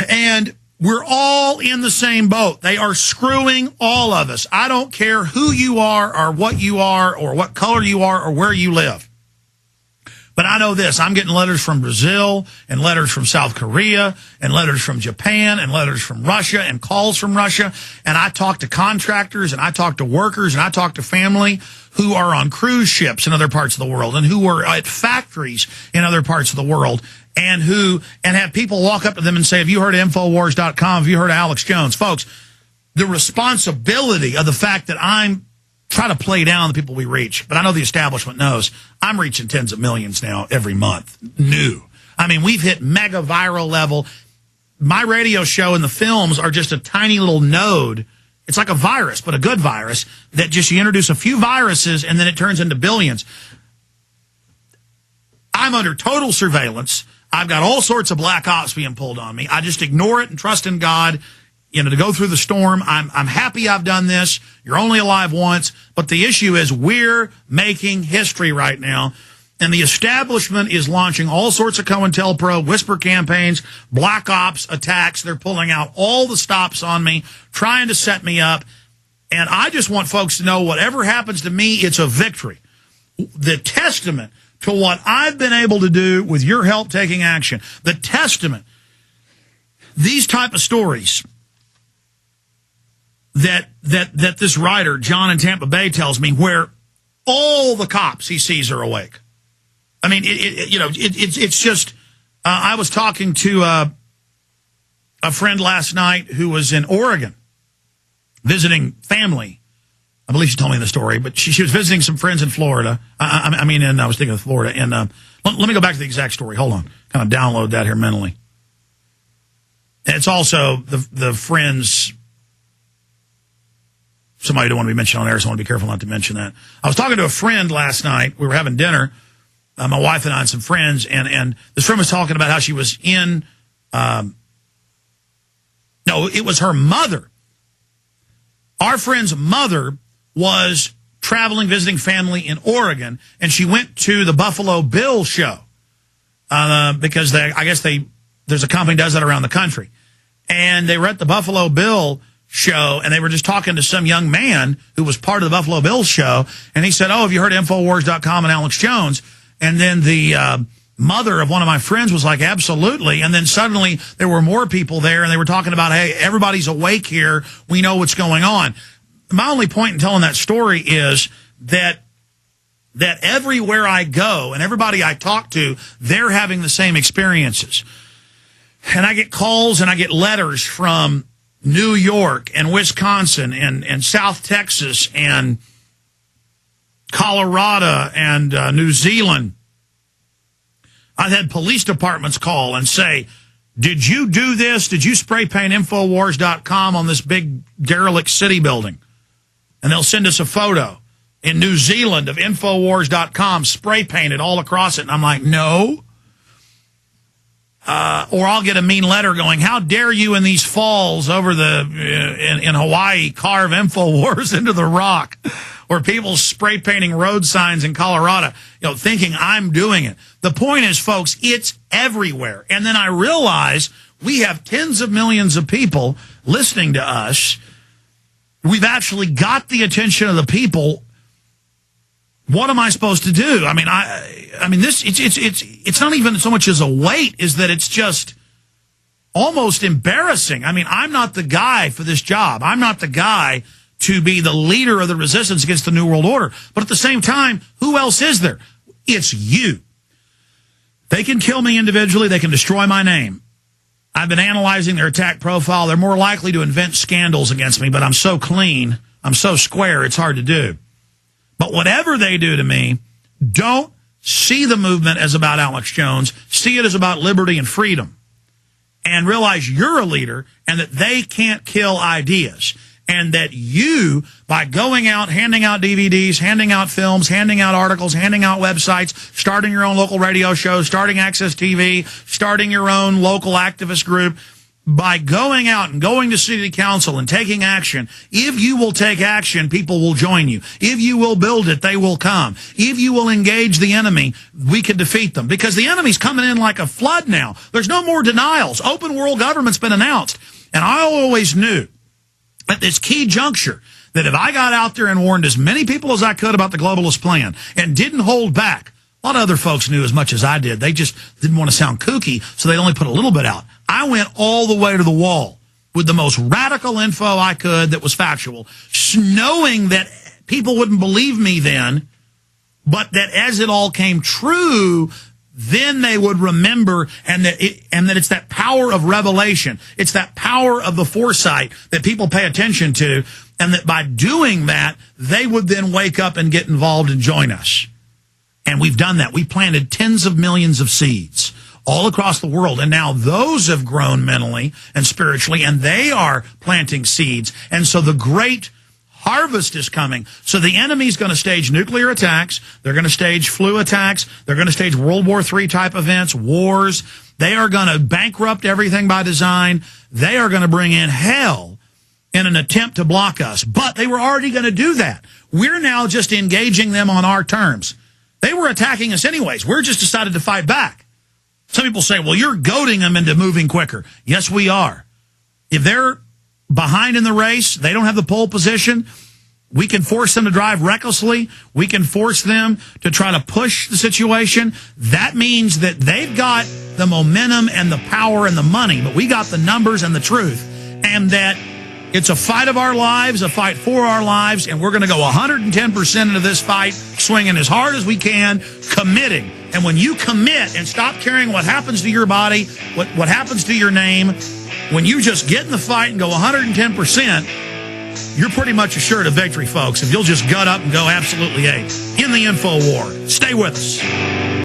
And we're all in the same boat. They are screwing all of us. I don't care who you are or what color you are or where you live. But I know this. I'm getting letters from Brazil and letters from South Korea and letters from Japan and letters from Russia and calls from Russia. And I talk to contractors and I talk to workers and I talk to family who are on cruise ships in other parts of the world and who are at factories in other parts of the world and have people walk up to them and say, have you heard of Infowars.com? Have you heard of Alex Jones? Folks, the responsibility of the fact that I'm try to play down the people we reach. But I know the establishment knows I'm reaching tens of millions now every month. New. I mean, we've hit mega viral level. My radio show and the films are just a tiny little node. It's like a virus, but a good virus that just you introduce a few viruses and then it turns into billions. I'm under total surveillance. I've got all sorts of black ops being pulled on me. I just ignore it and trust in God. To go through the storm. I'm happy I've done this. You're only alive once. But the issue is we're making history right now. And the establishment is launching all sorts of COINTELPRO, whisper campaigns, black ops attacks. They're pulling out all the stops on me, trying to set me up. And I just want folks to know whatever happens to me, it's a victory. The testament to what I've been able to do with your help taking action. The testament. These type of stories that this writer, John in Tampa Bay, tells me, where all the cops he sees are awake. I mean, it's just, I was talking to a friend last night who was in Oregon visiting family. I believe she told me the story, but she was visiting some friends in Florida. I was thinking of Florida. And let me go back to the exact story. Hold on. Kind of download that here mentally. And it's also the friends. Somebody don't want to be mentioned on air, so I want to be careful not to mention that. I was talking to a friend last night. We were having dinner, my wife and I and some friends, and this friend was talking about how she was it was her mother. Our friend's mother was traveling, visiting family in Oregon, and she went to the Buffalo Bill show because there's a company that does that around the country. And they were at the Buffalo Bill show, and they were just talking to some young man who was part of the Buffalo Bills show, and he said, oh, have you heard of Infowars.com and Alex Jones? And then the mother of one of my friends was like, absolutely. And then suddenly there were more people there, and they were talking about, hey, everybody's awake here. We know what's going on. My only point in telling that story is that everywhere I go and everybody I talk to, they're having the same experiences. And I get calls and I get letters from New York and Wisconsin and South Texas and Colorado and New Zealand. I've had police departments call and say, did you do this? Did you spray paint Infowars.com on this big derelict city building? And they'll send us a photo in New Zealand of Infowars.com spray painted all across it. And I'm like, no. Or I'll get a mean letter going, how dare you in these falls over in Hawaii carve Infowars into the rock? Or people spray painting road signs in Colorado, thinking I'm doing it. The point is, folks, it's everywhere. And then I realize we have tens of millions of people listening to us. We've actually got the attention of the people. What am I supposed to do? I mean, it's not even so much as a weight, is that it's just almost embarrassing. I mean, I'm not the guy for this job. I'm not the guy to be the leader of the resistance against the New World Order. But at the same time, who else is there? It's you. They can kill me individually. They can destroy my name. I've been analyzing their attack profile. They're more likely to invent scandals against me, but I'm so clean, I'm so square, it's hard to do. But whatever they do to me, don't see the movement as about Alex Jones. See it as about liberty and freedom. And realize you're a leader and that they can't kill ideas. And that you, by going out, handing out DVDs, handing out films, handing out articles, handing out websites, starting your own local radio show, starting Access TV, starting your own local activist group, by going out and going to city council and taking action, if you will take action, people will join you. If you will build it, they will come. If you will engage the enemy, we can defeat them. Because the enemy's coming in like a flood now. There's no more denials. Open world government's been announced. And I always knew at this key juncture that if I got out there and warned as many people as I could about the globalist plan and didn't hold back, a lot of other folks knew as much as I did. They just didn't want to sound kooky, so they only put a little bit out. I went all the way to the wall with the most radical info I could that was factual, knowing that people wouldn't believe me then, but that as it all came true, then they would remember, and that it's that power of revelation. It's that power of the foresight that people pay attention to, and that by doing that, they would then wake up and get involved and join us. And we've done that. We planted tens of millions of seeds all across the world. And now those have grown mentally and spiritually, and they are planting seeds. And so the great harvest is coming. So the enemy's going to stage nuclear attacks. They're going to stage flu attacks. They're going to stage World War III type events, wars. They are going to bankrupt everything by design. They are going to bring in hell in an attempt to block us. But they were already going to do that. We're now just engaging them on our terms. They were attacking us anyways. We're just decided to fight back. Some people say, well, you're goading them into moving quicker. Yes, we are. If they're behind in the race, they don't have the pole position, we can force them to drive recklessly. We can force them to try to push the situation. That means that they've got the momentum and the power and the money, but we got the numbers and the truth. And that it's a fight of our lives, a fight for our lives, and we're going to go 110% into this fight, swinging as hard as we can, committing. And when you commit and stop caring what happens to your body, what happens to your name, when you just get in the fight and go 110%, you're pretty much assured of victory, folks, if you'll just gut up and go absolutely A in the info war. Stay with us.